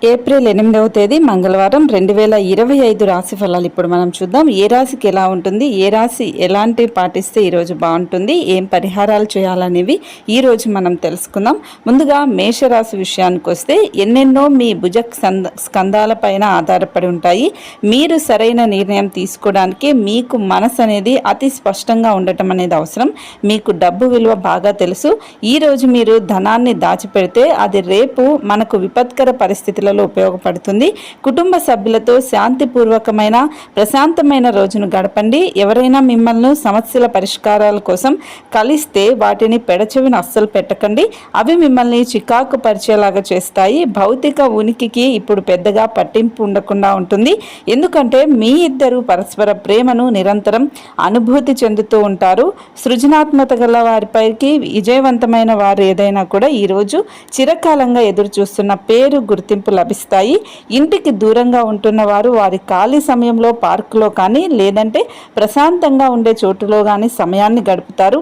April 8వ తేదీ మంగళవారం 2025 రాశి ఫలాలు ఇప్పుడు మనం చూద్దాం. ఏ రాశికి ఎలా ఉంటుంది, ఏ రాశి ఎలాంటి పాటిస్తే ఈరోజు బాగుంటుంది, ఏం పరిహారాలు చేయాలనేవి ఈరోజు మనం తెలుసుకుందాం. ముందుగా మేషరాశి విషయానికి వస్తే ఎన్నెన్నో మీ భుజ స్కంధాలపైన ఆధారపడి ఉంటాయి. మీరు సరైన నిర్ణయం తీసుకోవడానికి మీకు మనసు అనేది అతి స్పష్టంగా ఉండటం అనేది అవసరం. మీకు డబ్బు విలువ బాగా తెలుసు. ఈరోజు మీరు ధనాన్ని దాచిపెడితే అది రేపు మనకు విపత్కర పరిస్థితుల్లో ఉపయోగపడుతుంది. కుటుంబ సభ్యులతో శాంతిపూర్వకమైన ప్రశాంతమైన రోజును గడపండి. ఎవరైనా మిమ్మల్ని సమస్యల పరిష్కారాల కోసం కలిస్తే వాటిని పెడచెవిన అస్సలు పెట్టకండి. అవి మిమ్మల్ని చికాకు పరిచేలాగా చేస్తాయి. భౌతిక ఉనికికి ఇప్పుడు పెద్దగా పట్టింపు ఉండకుండా ఉంటుంది. ఎందుకంటే మీ ఇద్దరు పరస్పర ప్రేమను నిరంతరం అనుభూతి చెందుతూ ఉంటారు. సృజనాత్మక గల వారిపైకి విజయవంతమైన వారు ఏదైనా కూడా ఈరోజు చిరకాలంగా ఎదురు చూస్తున్న పేరు గుర్తింపు లభిస్తాయి. ఇంటికి దూరంగా ఉంటున్న వారు వారి ఖాళీ సమయంలో పార్కులో కానీ లేదంటే ప్రశాంతంగా ఉండే చోటులో కానీ సమయాన్ని గడుపుతారు.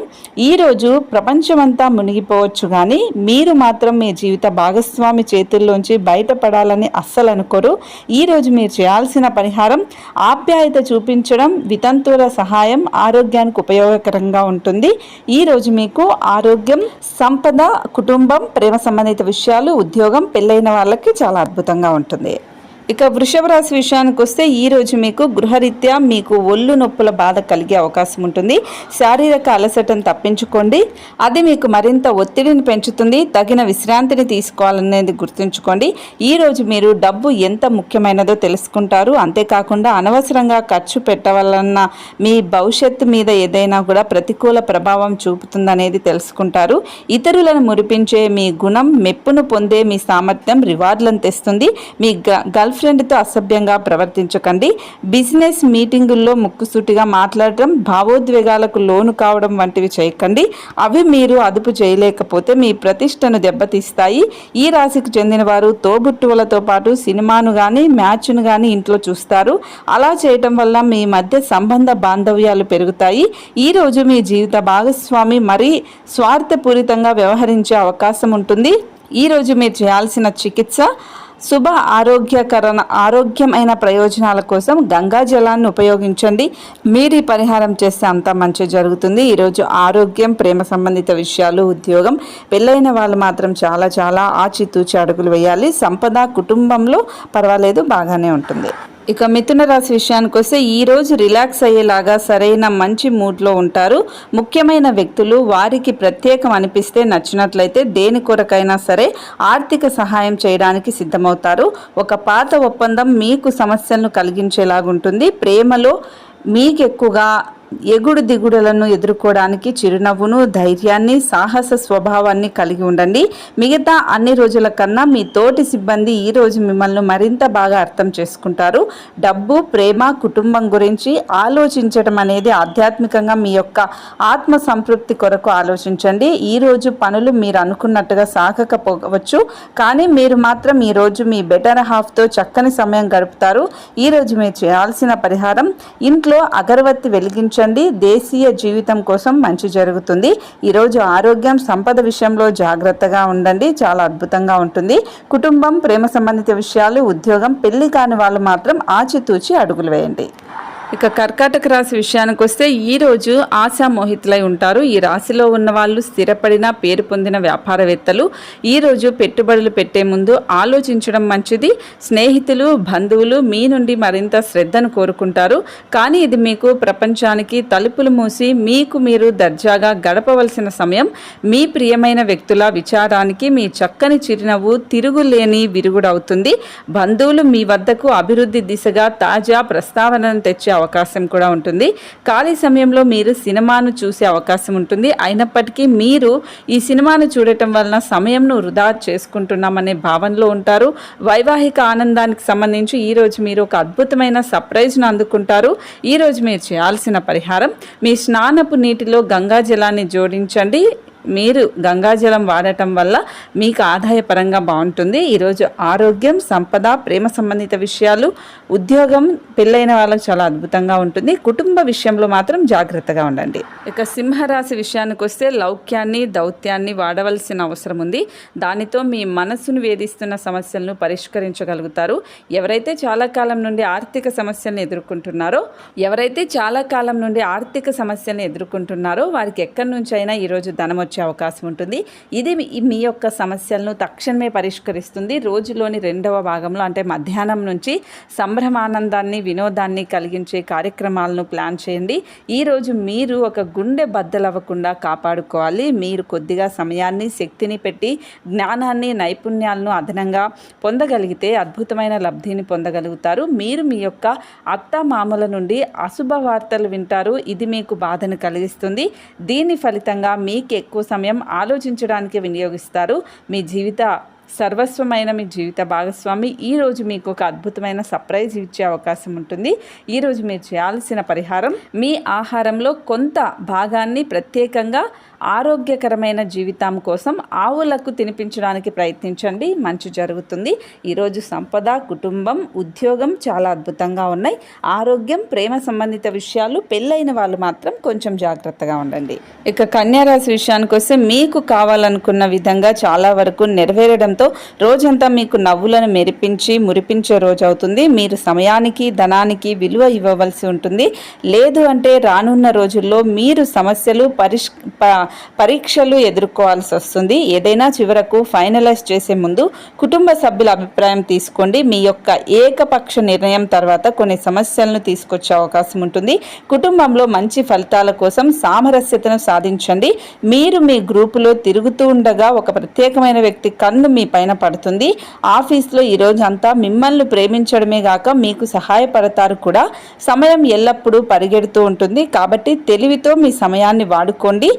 ఈరోజు ప్రపంచమంతా మునిగిపోవచ్చు కానీ మీరు మాత్రం మీ జీవిత భాగస్వామి చేతుల్లోంచి బయటపడాలని అస్సలు అనుకోరు. ఈరోజు మీరు చేయాల్సిన పరిహారం ఆప్యాయత చూపించడం, వితంతువుల సహాయం ఆరోగ్యానికి ఉపయోగకరంగా ఉంటుంది. ఈరోజు మీకు ఆరోగ్యం, సంపద, కుటుంబం, ప్రేమ సంబంధిత విషయాలు, ఉద్యోగం, పెళ్ళైన వాళ్ళకి చాలా అద్భుతంగా ఉంటుంది. ఇక వృషభ రాశి విషయానికి వస్తే ఈరోజు మీకు గృహరీత్యా మీకు ఒళ్ళు నొప్పుల బాధ కలిగే అవకాశం ఉంటుంది. శారీరక అలసటను తప్పించుకోండి. అది మీకు మరింత ఒత్తిడిని పెంచుతుంది. తగిన విశ్రాంతిని తీసుకోవాలనేది గుర్తుంచుకోండి. ఈరోజు మీరు డబ్బు ఎంత ముఖ్యమైనదో తెలుసుకుంటారు. అంతేకాకుండా అనవసరంగా ఖర్చు పెట్టవలన మీ భవిష్యత్తు మీద ఏదైనా కూడా ప్రతికూల ప్రభావం చూపుతుందనేది తెలుసుకుంటారు. ఇతరులను మురిపించే మీ గుణం మెప్పును పొందే మీ సామర్థ్యం రివార్డులను తెస్తుంది. మీ గర్ల్ ఫ్రెండ్తో అసభ్యంగా ప్రవర్తించకండి. బిజినెస్ మీటింగుల్లో ముక్కుసూటిగా మాట్లాడటం, భావోద్వేగాలకు లోను కావడం వంటివి చేయకండి. అవి మీరు అదుపు చేయలేకపోతే మీ ప్రతిష్టను దెబ్బతీస్తాయి. ఈ రాశికి చెందిన వారు తోబుట్టువులతో పాటు సినిమాను కానీ మ్యాచ్ను కానీ ఇంట్లో చూస్తారు. అలా చేయటం వల్ల మీ మధ్య సంబంధ బాంధవ్యాలు పెరుగుతాయి. ఈరోజు మీ జీవిత భాగస్వామి మరీ స్వార్థపూరితంగా వ్యవహరించే అవకాశం ఉంటుంది. ఈరోజు మీరు చేయాల్సిన చికిత్స శుభ ఆరోగ్యమైన ప్రయోజనాల కోసం గంగా జలాన్ని ఉపయోగించండి. మీరు ఈ పరిహారం చేస్తే అంతా మంచి జరుగుతుంది. ఈరోజు ఆరోగ్యం, ప్రేమ సంబంధిత విషయాలు, ఉద్యోగం, పెళ్ళైన వాళ్ళు మాత్రం చాలా ఆచితూచి అడుగులు వేయాలి. సంపద, కుటుంబంలో పర్వాలేదు, బాగానే ఉంటుంది. ఇక మిథున రాశి విషయానికి వస్తే ఈరోజు రిలాక్స్ అయ్యేలాగా సరైన మంచి మూడ్లో ఉంటారు. ముఖ్యమైన వ్యక్తులు వారికి ప్రత్యేకం అనిపిస్తే నచ్చినట్లయితే దేని కొరకైనా సరే ఆర్థిక సహాయం చేయడానికి సిద్ధమవుతారు. ఒక పాత ఒప్పందం మీకు సమస్యలను కలిగించేలాగుంటుంది. ప్రేమలో మీకు ఎక్కువగా ఎగుడు దిగుడులను ఎదుర్కోవడానికి చిరునవ్వును, ధైర్యాన్ని, సాహస స్వభావాన్ని కలిగి ఉండండి. మిగతా అన్ని రోజుల కన్నా మీ తోటి సిబ్బంది ఈరోజు మిమ్మల్ని మరింత బాగా అర్థం చేసుకుంటారు. డబ్బు, ప్రేమ, కుటుంబం గురించి ఆలోచించడం అనేది ఆధ్యాత్మికంగా మీ యొక్క ఆత్మ సంతృప్తి కొరకు ఆలోచించండి. ఈరోజు పనులు మీరు అనుకున్నట్టుగా సాగకపోవచ్చు, కానీ మీరు మాత్రం ఈరోజు మీ బెటర్ హాఫ్తో చక్కని సమయం గడుపుతారు. ఈరోజు మీరు చేయాల్సిన పరిహారం ఇంట్లో అగరవత్తి వెలిగించండి. దేశీయ జీవితం కోసం మంచి జరుగుతుంది. ఈరోజు ఆరోగ్యం, సంపద విషయంలో జాగ్రత్తగా ఉండండి. చాలా అద్భుతంగా ఉంటుంది. కుటుంబం, ప్రేమ సంబంధిత విషయాలు, ఉద్యోగం, పెళ్లి కాని వాళ్ళు మాత్రం ఆచితూచి అడుగులు వేయండి. ఇక కర్కాటక రాశి విషయానికి వస్తే ఈరోజు ఆశామోహితులై ఉంటారు. ఈ రాశిలో ఉన్న వాళ్ళు స్థిరపడిన, పేరు పొందిన వ్యాపారవేత్తలు. ఈరోజు పెట్టుబడులు పెట్టే ముందు ఆలోచించడం మంచిది. స్నేహితులు, బంధువులు మీ నుండి మరింత శ్రద్ధను కోరుకుంటారు. కానీ ఇది మీకు ప్రపంచానికి తలుపులు మూసి మీకు మీరు దర్జాగా గడపవలసిన సమయం. మీ ప్రియమైన వ్యక్తుల విచారానికి మీ చక్కని చిరునవ్వు తిరుగులేని విరుగుడవుతుంది. బంధువులు మీ వద్దకు అభివృద్ధి దిశగా తాజా ప్రస్తావనను తెచ్చే అవకాశం కూడా ఉంటుంది. ఖాళీ సమయంలో మీరు సినిమాను చూసే అవకాశం ఉంటుంది. అయినప్పటికీ మీరు ఈ సినిమాను చూడటం వలన సమయంను వృధా చేసుకుంటున్నామనే భావనలో ఉంటారు. వైవాహిక ఆనందానికి సంబంధించి ఈరోజు మీరు ఒక అద్భుతమైన సర్ప్రైజ్ను అందుకుంటారు. ఈరోజు మీరు చేయాల్సిన పరిహారం మీ స్నానపు నీటిలో గంగా జలాన్ని జోడించండి. మీరు గంగాజలం వాడటం వల్ల మీకు ఆదాయపరంగా బాగుంటుంది. ఈరోజు ఆరోగ్యం, సంపద, ప్రేమ సంబంధిత విషయాలు, ఉద్యోగం, పెళ్ళైన వాళ్ళకి చాలా అద్భుతంగా ఉంటుంది. కుటుంబ విషయంలో మాత్రం జాగ్రత్తగా ఉండండి. ఇక సింహరాశి విషయానికి వస్తే లౌక్యాన్ని, దౌత్యాన్ని వాడవలసిన అవసరం ఉంది. దానితో మీ మనసును వేధిస్తున్న సమస్యలను పరిష్కరించగలుగుతారు. ఎవరైతే చాలా కాలం నుండి ఆర్థిక సమస్యలను ఎదుర్కొంటున్నారో వారికి ఎక్కడి నుంచి అయినా ఈరోజు ధనం వచ్చే అవకాశం ఉంటుంది. ఇది మీ యొక్క సమస్యలను తక్షణమే పరిష్కరిస్తుంది. రోజులోని రెండవ భాగంలో అంటే మధ్యాహ్నం నుంచి సంభ్రమానందాన్ని, వినోదాన్ని కలిగించే కార్యక్రమాలను ప్లాన్ చేయండి. ఈరోజు మీరు ఒక గుండె బద్దలవ్వకుండా కాపాడుకోవాలి. మీరు కొద్దిగా సమయాన్ని, శక్తిని పెట్టి జ్ఞానాన్ని, నైపుణ్యాలను అదనంగా పొందగలిగితే అద్భుతమైన లబ్ధిని పొందగలుగుతారు. మీరు మీ యొక్క అత్తామామల నుండి అశుభ వార్తలు వింటారు. ఇది మీకు బాధను కలిగిస్తుంది. దీని ఫలితంగా మీకు ఎక్కువ సమయం ఆలోచించడానికి వినియోగిస్తారు. మీ సర్వస్వమైన మీ జీవిత భాగస్వామి ఈరోజు మీకు ఒక అద్భుతమైన సర్ప్రైజ్ ఇచ్చే అవకాశం ఉంటుంది. ఈరోజు మీరు చేయాల్సిన పరిహారం, మీ ఆహారంలో కొంత భాగాన్ని ప్రత్యేకంగా ఆరోగ్యకరమైన జీవితం కోసం ఆవులకు తినిపించడానికి ప్రయత్నించండి. మంచి జరుగుతుంది. ఈరోజు సంపద, కుటుంబం, ఉద్యోగం చాలా అద్భుతంగా ఉన్నాయి. ఆరోగ్యం, ప్రేమ సంబంధిత విషయాలు, పెళ్ళైన వాళ్ళు మాత్రం కొంచెం జాగ్రత్తగా ఉండండి. ఇక కన్యారాశి విషయానికి వస్తే మీకు కావాలనుకున్న విధంగా చాలా వరకు నెరవేరడంతో రోజంతా మీకు నవ్వులను మెరిపించి మురిపించే రోజు అవుతుంది. మీరు సమయానికి, ధనానికి విలువ ఇవ్వవలసి ఉంటుంది. లేదు అంటే రానున్న రోజుల్లో మీరు సమస్యలు, పరీక్షలు ఎదుర్కోవాల్సి వస్తుంది. ఏదైనా చివరకు ఫైనలైజ్ చేసే ముందు కుటుంబ సభ్యుల అభిప్రాయం తీసుకోండి. మీ యొక్క ఏకపక్ష నిర్ణయం తర్వాత కొన్ని సమస్యలను తీసుకొచ్చే అవకాశం ఉంటుంది. కుటుంబంలో మంచి ఫలితాల కోసం సామరస్యతను సాధించండి. మీరు మీ గ్రూపులో తిరుగుతూ ఉండగా ఒక ప్రత్యేకమైన వ్యక్తి కన్ను మీ పైన పడుతుంది. ఆఫీస్లో ఈరోజు అంతా మిమ్మల్ని ప్రేమించడమే గాక మీకు సహాయపడతారు కూడా. సమయం ఎల్లప్పుడూ పరిగెడుతూ ఉంటుంది కాబట్టి తెలివితో మీ సమయాన్ని వాడుకోండి.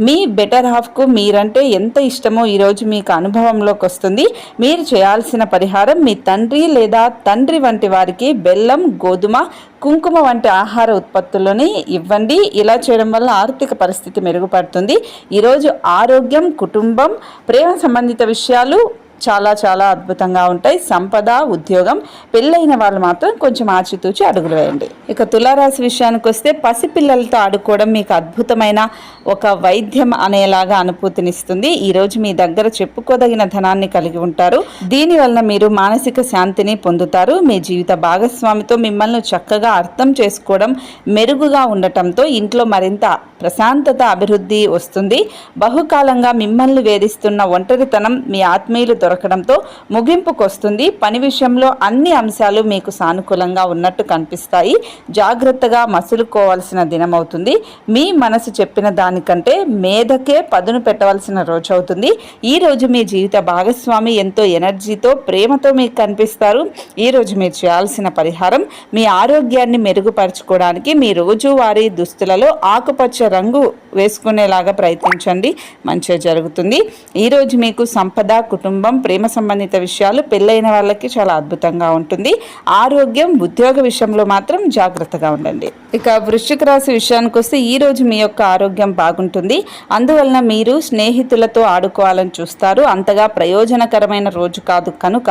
మీ బెటర్ హాఫ్కు మీరంటే ఎంత ఇష్టమో ఈరోజు మీకు అనుభవంలోకి వస్తుంది. మీరు చేయాల్సిన పరిహారం, మీ తండ్రి లేదా తండ్రి వంటి వారికి బెల్లం, గోధుమ, కుంకుమ వంటి ఆహార ఉత్పత్తులని ఇవ్వండి. ఇలా చేయడం వల్ల ఆర్థిక పరిస్థితి మెరుగుపడుతుంది. ఈరోజు ఆరోగ్యం, కుటుంబం, ప్రేమ సంబంధిత విషయాలు చాలా చాలా అద్భుతంగా ఉంటాయి. సంపద, ఉద్యోగం, పెళ్ళైన వాళ్ళు మాత్రం కొంచెం ఆచితూచి అడుగులు వేయండి. ఇక తులారాశి విషయానికి వస్తే పసిపిల్లలతో ఆడుకోవడం మీకు అద్భుతమైన ఒక వైద్యం అనేలాగా అనుభూతినిస్తుంది. ఈరోజు మీ దగ్గర చెప్పుకోదగిన ధనాన్ని కలిగి ఉంటారు. దీనివల్ల మీరు మానసిక శాంతిని పొందుతారు. మీ జీవిత భాగస్వామితో మిమ్మల్ని చక్కగా అర్థం చేసుకోవడం మెరుగుగా ఉండటంతో ఇంట్లో మరింత ప్రశాంతత, అభివృద్ధి వస్తుంది. బహుకాలంగా మిమ్మల్ని వేధిస్తున్న ఒంటరితనం మీ ఆత్మీయులు దొరకడంతో ముగింపుకు వస్తుంది. పని విషయంలో అన్ని అంశాలు మీకు సానుకూలంగా ఉన్నట్టు కనిపిస్తాయి. జాగ్రత్తగా మసులుకోవాల్సిన దినం అవుతుంది. మీ మనసు చెప్పిన దానికంటే మేధకే పదును పెట్టవలసిన రోజు అవుతుంది. ఈ రోజు మీ జీవిత భాగస్వామి ఎంతో ఎనర్జీతో, ప్రేమతో మీకు కనిపిస్తారు. ఈరోజు మీరు చేయాల్సిన పరిహారం, మీ ఆరోగ్యాన్ని మెరుగుపరచుకోవడానికి మీ రోజువారీ దుస్తులలో ఆకుపచ్చ రంగు వేసుకునేలాగా ప్రయత్నించండి. మంచిగా జరుగుతుంది. ఈరోజు మీకు సంపద, కుటుంబం, ప్రేమ సంబంధిత విషయాలు, పెళ్ళైన వాళ్ళకి చాలా అద్భుతంగా ఉంటుంది. ఆరోగ్యం, ఉద్యోగ విషయంలో మాత్రం జాగ్రత్తగా ఉండండి. ఇక వృశ్చిక రాశి విషయానికి వస్తే ఈరోజు మీ యొక్క ఆరోగ్యం బాగుంటుంది. అందువలన మీరు స్నేహితులతో ఆడుకోవాలని చూస్తారు. అంతగా ప్రయోజనకరమైన రోజు కాదు కనుక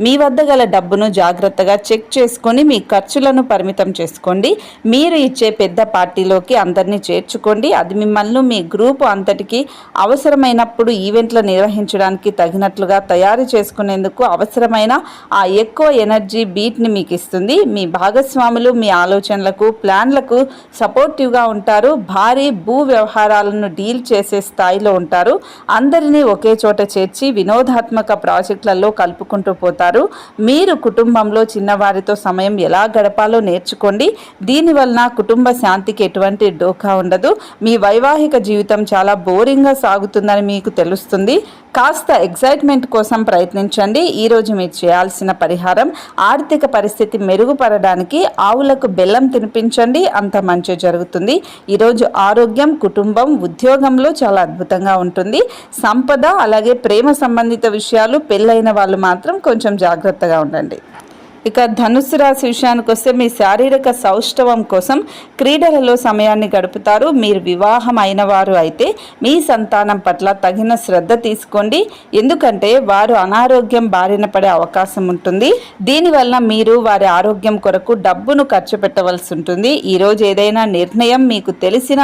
మీ వద్ద గల డబ్బును జాగ్రత్తగా చెక్ చేసుకొని మీ ఖర్చులను పరిమితం చేసుకోండి. మీరు ఇచ్చే పెద్ద పార్టీలోకి అందరినీ చేర్చుకోండి. అది మిమ్మల్ని మీ గ్రూపు అంతటికి అవసరమైనప్పుడు ఈవెంట్లు నిర్వహించడానికి తగినట్లుగా తయారు చేసుకునేందుకు అవసరమైన ఆ ఎక్కువ ఎనర్జీ బీట్ని మీకు ఇస్తుంది. మీ భాగస్వాములు మీ ఆలోచనలకు, ప్లాన్లకు సపోర్టివ్గా ఉంటారు. భారీ భూ వ్యవహారాలను డీల్ చేసే స్థాయిలో ఉంటారు. అందరినీ ఒకే చోట చేర్చి వినోదాత్మక ప్రాజెక్టులలో కలుపుకుంటూ పోతారు. మీరు కుటుంబంలో చిన్నవారితో సమయం ఎలా గడపాలో నేర్చుకోండి. దీనివలన కుటుంబ శాంతికి ఎటువంటి డోకా ఉండదు. మీ వైవాహిక జీవితం చాలా బోరింగ్గా సాగుతుందని మీకు తెలుస్తుంది. కాస్త ఎగ్జైట్మెంట్ కోసం ప్రయత్నించండి. ఈరోజు మీరు చేయాల్సిన పరిహారం, ఆర్థిక పరిస్థితి మెరుగుపడడానికి ఆవులకు బెల్లం తినిపించండి. అంత మంచి జరుగుతుంది. ఈరోజు ఆరోగ్యం, కుటుంబం, ఉద్యోగంలో చాలా అద్భుతంగా ఉంటుంది. సంపద అలాగే ప్రేమ సంబంధిత విషయాలు, పెళ్ళైన వాళ్ళు మాత్రం కొంచెం జాగ్రత్తగా ఉండండి. ఇక ధనుస్సు రాశి విషయానికి వస్తే మీ శారీరక సౌష్ఠవం కోసం క్రీడలలో సమయాన్ని గడుపుతారు. మీరు వివాహం అయిన వారు అయితే మీ సంతానం పట్ల తగిన శ్రద్ధ తీసుకోండి, ఎందుకంటే వారు అనారోగ్యం బారిన పడే అవకాశం ఉంటుంది. దీనివల్ల మీరు వారి ఆరోగ్యం కొరకు డబ్బును ఖర్చు పెట్టవలసి ఉంటుంది. ఈరోజు ఏదైనా నిర్ణయం మీకు తెలిసిన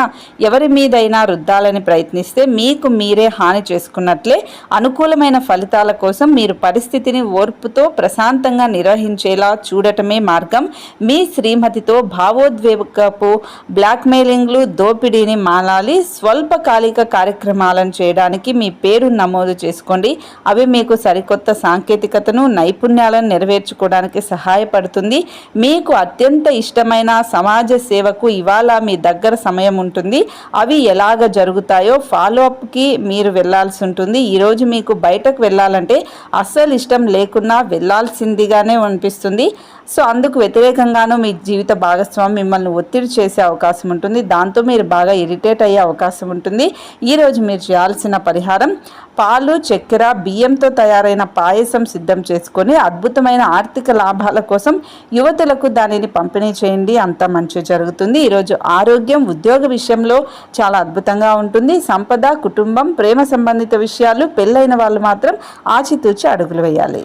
ఎవరి మీదైనా రుద్దాలని ప్రయత్నిస్తే మీకు మీరే హాని చేసుకున్నట్లే. అనుకూలమైన ఫలితాల కోసం మీరు పరిస్థితిని ఓర్పుతో ప్రశాంతంగా నిర్వహించేలా చూడటమే మార్గం. మీ శ్రీమతితో భావోద్వేగపు బ్లాక్మెయిలింగ్లు, దోపిడీని మానాలి. స్వల్పకాలిక కార్యక్రమాలను చేయడానికి మీ పేరు నమోదు చేసుకోండి. అవి మీకు సరికొత్త సాంకేతికతను, నైపుణ్యాలను నెరవేర్చుకోవడానికి సహాయపడుతుంది. మీకు అత్యంత ఇష్టమైన సమాజ సేవకు ఇవాళ మీ దగ్గర సమయం ఉంటుంది. అవి ఎలాగ జరుగుతాయో ఫాలోఅప్కి మీరు వెళ్లాల్సి ఉంటుంది. ఈరోజు మీకు బయటకు వెళ్ళాలంటే అస్సలు ఇష్టం లేకున్నా వెళ్లాల్సిందిగానే అనిపిస్తుంది. సో అందుకు వ్యతిరేకంగానూ మీ జీవిత భాగస్వామి మిమ్మల్ని ఒత్తిడి చేసే అవకాశం ఉంటుంది. దాంతో మీరు బాగా ఇరిటేట్ అయ్యే అవకాశం ఉంటుంది. ఈరోజు మీరు చేయాల్సిన పరిహారం పాలు, చక్కెర, బియ్యంతో తయారైన పాయసం సిద్ధం చేసుకొని అద్భుతమైన ఆర్థిక లాభాల కోసం యువతులకు దానిని పంపిణీ చేయండి. అంత మంచి జరుగుతుంది. ఈరోజు ఆరోగ్యం, ఉద్యోగ విషయంలో చాలా అద్భుతంగా ఉంటుంది. సంపద, కుటుంబం, ప్రేమ సంబంధిత విషయాలు పెళ్ళైన వాళ్ళు మాత్రం ఆచితూచి అడుగులు వేయాలి.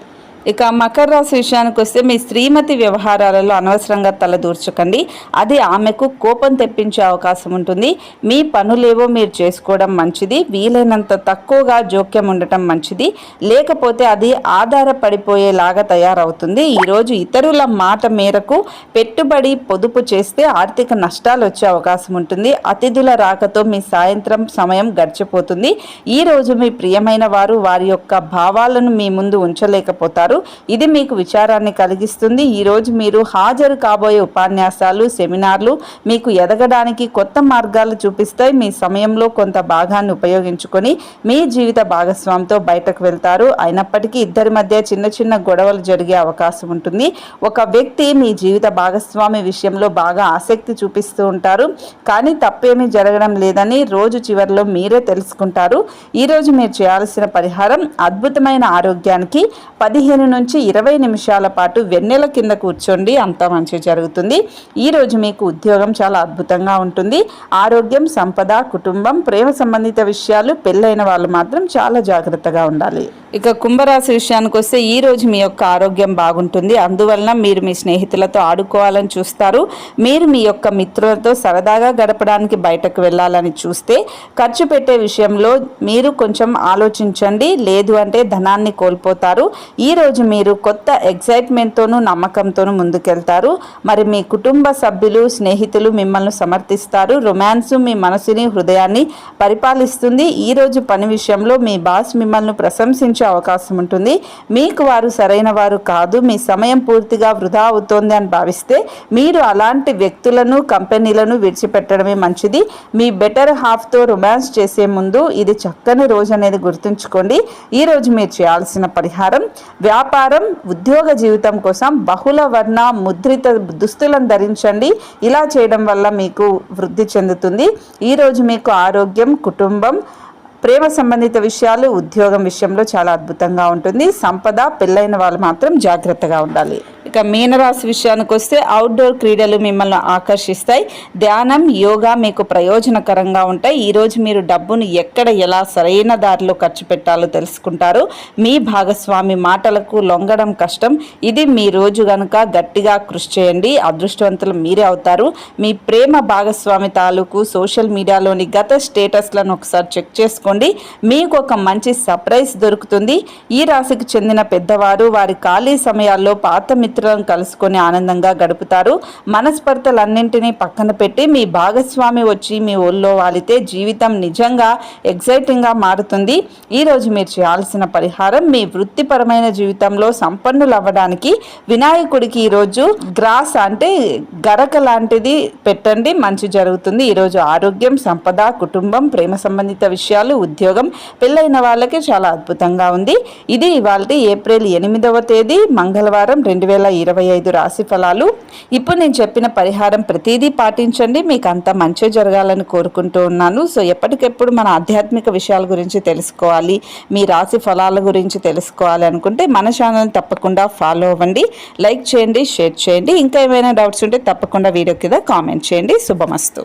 ఇక మకర రాశి విషయానికి వస్తే మీ శ్రీమతి వ్యవహారాలలో అనవసరంగా తలదూర్చకండి. అది ఆమెకు కోపం తెప్పించే అవకాశం ఉంటుంది. మీ పనులేవో మీరు చేసుకోవడం మంచిది. వీలైనంత తక్కువగా జోక్యం ఉండటం మంచిది, లేకపోతే అది ఆధారపడిపోయేలాగా తయారవుతుంది. ఈరోజు ఇతరుల మాట మేరకు పెట్టుబడి పొదుపు చేస్తే ఆర్థిక నష్టాలు వచ్చే అవకాశం ఉంటుంది. అతిథుల రాకతో మీ సాయంత్రం సమయం గడిచిపోతుంది. ఈరోజు మీ ప్రియమైన వారు వారి యొక్క భావాలను మీ ముందు ఉంచలేకపోతారు. ఇది మీకు విచారాన్ని కలిగిస్తుంది. ఈరోజు మీరు హాజరు కాబోయే ఉపన్యాసాలు, సెమినార్లు మీకు ఎదగడానికి కొత్త మార్గాలు చూపిస్తాయి. మీ సమయంలో కొంత భాగాన్ని ఉపయోగించుకొని మీ జీవిత భాగస్వామితో బయటకు వెళ్తారు. అయినప్పటికీ ఇద్దరి మధ్య చిన్న చిన్న గొడవలు జరిగే అవకాశం ఉంటుంది. ఒక వ్యక్తి మీ జీవిత భాగస్వామి విషయంలో బాగా ఆసక్తి చూపిస్తూ ఉంటారు, కానీ తప్పేమీ జరగడం లేదని రోజు చివరిలో మీరే తెలుసుకుంటారు. ఈరోజు మీరు చేయాల్సిన పరిహారం అద్భుతమైన ఆరోగ్యానికి 15 నుంచి 20 నిమిషాల పాటు వెన్నెల కింద కూర్చోండి. అంతా మంచి జరుగుతుంది. ఈరోజు మీకు ఉద్యోగం చాలా అద్భుతంగా ఉంటుంది. ఆరోగ్యం, సంపద, కుటుంబం, ప్రేమ సంబంధిత విషయాలు పెళ్ళైన వాళ్ళు మాత్రం చాలా జాగ్రత్తగా ఉండాలి. ఇక కుంభరాశి విషయానికి వస్తే ఈరోజు మీ యొక్క ఆరోగ్యం బాగుంటుంది. అందువలన మీరు మీ స్నేహితులతో ఆడుకోవాలని చూస్తారు. మీరు మీ యొక్క మిత్రులతో సరదాగా గడపడానికి బయటకు వెళ్ళాలని చూస్తే ఖర్చు పెట్టే విషయంలో మీరు కొంచెం ఆలోచించండి, లేదు అంటే ధనాన్ని కోల్పోతారు. ఈరోజు మీరు కొత్త ఎగ్జైట్మెంట్తోనూ నమ్మకంతోనూ ముందుకెళ్తారు. మరి మీ కుటుంబ సభ్యులు, స్నేహితులు మిమ్మల్ని సమర్థిస్తారు. రొమాన్స్ మీ మనసుని, హృదయాన్ని పరిపాలిస్తుంది. ఈరోజు పని విషయంలో మీ బాస్ మిమ్మల్ని ప్రశంసించే అవకాశం ఉంటుంది. మీకు వారు సరైన వారు కాదు, మీ సమయం పూర్తిగా వృధా అవుతోంది అని భావిస్తే మీరు అలాంటి వ్యక్తులను, కంపెనీలను విడిచిపెట్టడమే మంచిది. మీ బెటర్ హాఫ్తో రొమాన్స్ చేసే ముందు ఇది చక్కని రోజు అనేది గుర్తుంచుకోండి. ఈరోజు మీరు చేయాల్సిన పరిహారం వ్యాపారం, ఉద్యోగ జీవితం కోసం బహుళ వర్ణ ముద్రిత దుస్తులను ధరించండి. ఇలా చేయడం వల్ల మీకు వృద్ధి చెందుతుంది. ఈరోజు మీకు ఆరోగ్యం, కుటుంబం, ప్రేమ సంబంధిత విషయాలు, ఉద్యోగం విషయంలో చాలా అద్భుతంగా ఉంటుంది. సంపద, పెళ్ళైన వాళ్ళు మాత్రం జాగ్రత్తగా ఉండాలి. ఇక మీనరాశి విషయానికి వస్తే అవుట్డోర్ క్రీడలు మిమ్మల్ని ఆకర్షిస్తాయి. ధ్యానం, యోగా మీకు ప్రయోజనకరంగా ఉంటాయి. ఈరోజు మీరు డబ్బును ఎక్కడ, ఎలా సరైన దారిలో ఖర్చు పెట్టాలో తెలుసుకుంటారు. మీ భాగస్వామి మాటలకు లొంగడం కష్టం. ఇది మీ రోజు కనుక గట్టిగా కృషి చేయండి. అదృష్టవంతులు మీరే అవుతారు. మీ ప్రేమ భాగస్వామి తాలూకు సోషల్ మీడియాలోని గత స్టేటస్లను ఒకసారి చెక్ చేసుకోండి. మీకు ఒక మంచి సర్ప్రైజ్ దొరుకుతుంది. ఈ రాశికి చెందిన పెద్దవారు వారి ఖాళీ సమయాల్లో పాత మిత్రులను కలుసుకొని ఆనందంగా గడుపుతారు. మనస్పర్ధలన్నింటినీ పక్కన పెట్టి మీ భాగస్వామి వచ్చి మీ ఒళ్ళో వాలితే జీవితం నిజంగా ఎగ్జైటింగ్గా మారుతుంది. ఈరోజు మీరు చేయాల్సిన పరిహారం మీ వృత్తిపరమైన జీవితంలో సంపన్నులు అవ్వడానికి వినాయకుడికి ఈరోజు గ్రాస్ అంటే గరక లాంటిది పెట్టండి, మంచి జరుగుతుంది. ఈరోజు ఆరోగ్యం, సంపద, కుటుంబం, ప్రేమ సంబంధిత విషయాలు, ఉద్యోగం, పెళ్ళైన వాళ్ళకి చాలా అద్భుతంగా ఉంది. ఇది ఇవాళ ఏప్రిల్ 8వ తేదీ మంగళవారం 2020 2025 రాశి ఫలాలు. ఇప్పుడు నేను చెప్పిన పరిహారం ప్రతిదీ పాటించండి, మీకు అంతా మంచి జరగాలని కోరుకుంటూ ఉన్నాను. సో ఎప్పటికెప్పుడు మన ఆధ్యాత్మిక విషయాల గురించి తెలుసుకోవాలి, మీ రాశి ఫలాల గురించి తెలుసుకోవాలి అనుకుంటే మన ఛానల్ తప్పకుండా ఫాలో అవ్వండి, లైక్ చేయండి, షేర్ చేయండి. ఇంకా ఏమైనా డౌట్స్ ఉంటే తప్పకుండా వీడియో కింద కామెంట్ చేయండి. శుభమస్తు.